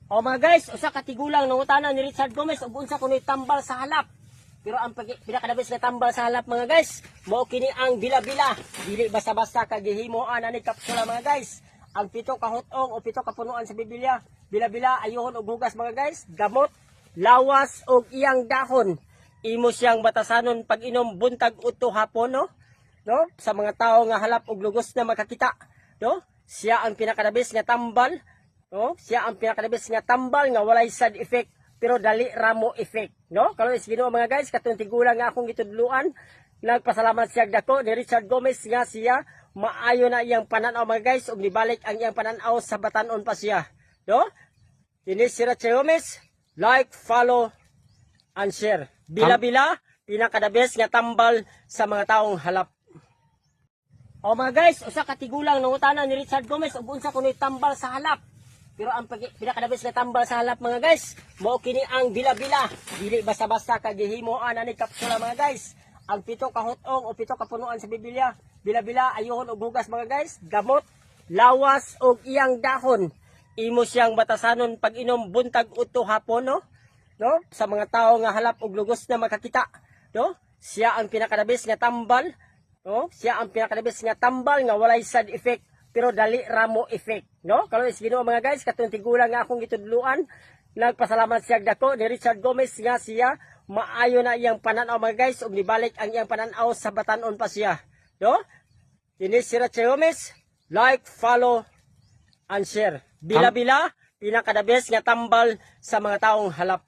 O mga guys, usa ka tigulang nangutana ni Richard Gomez ug unsa kunoy tambal sa halap. Pero ang pinakadabis nga tambal sa halap mga guys, mao kini ang bila-bila. Dili basta-basta ka gihimoan ani kapsula mga guys. Ang pito ka hutong o pito ka punuan sa Biblia, bila-bila ayohon og hugas mga guys, gamot, lawas og iyang dahon. Imo siyang batasanon pag inom buntag udto hapon no? No? Sa mga tawo nga halap og lugos na makakita, no? Siya ang pinakadabis nga tambal. No? Siya ang pinakadabis nga tambal nga walay side effect pero dali ramo effect, no? Kalau is Ginoo mga guys, katong tigulang nga akong gitudluan, nagpasalamat siya dako ni Richard Gomez nga siya maayo na iyang pananaw mga guys ug nibalik ang iyang pananaw sa batanon pa siya, no? Ini si Richard Gomez, like, follow and share. Bila-bila pinakadabis nga tambal sa mga taong halap. O mga guys, usa ka tigulang nangutana ni Richard Gomez ug unsa kunoy tambal sa halap. Pero ang pinakadabis nga tambal sa halap mga guys, mao kini ang bila-bila. Dili basta-basta ka gihimoan ani kapsula mga guys. Ang pito ka hutong o pito ka punuan sa Biblia, bila-bila ayohon og hugas mga guys, gamot, lawas og iyang dahon. Imo siyang batasanon pag inom buntag udto hapon no? No? Sa mga tawo nga halap og lugos na makakita, no? Siya ang pinakadabis nga tambal, no? Siya ang pinakadabis nga tambal nga walay side effect pero dali ramo effect, no? Kalau is Ginoo mga guys, katong tigulang nga akong gitudluan, nagpasalamat siya dako ni Richard Gomez nga siya maayo na iyang pananaw mga guys ug nibalik ang iyang pananaw sa batanon pa siya, no? Ini si Richard Gomez, like, follow and share. Bila-bila pinakadabis nga tambal sa mga taong halap.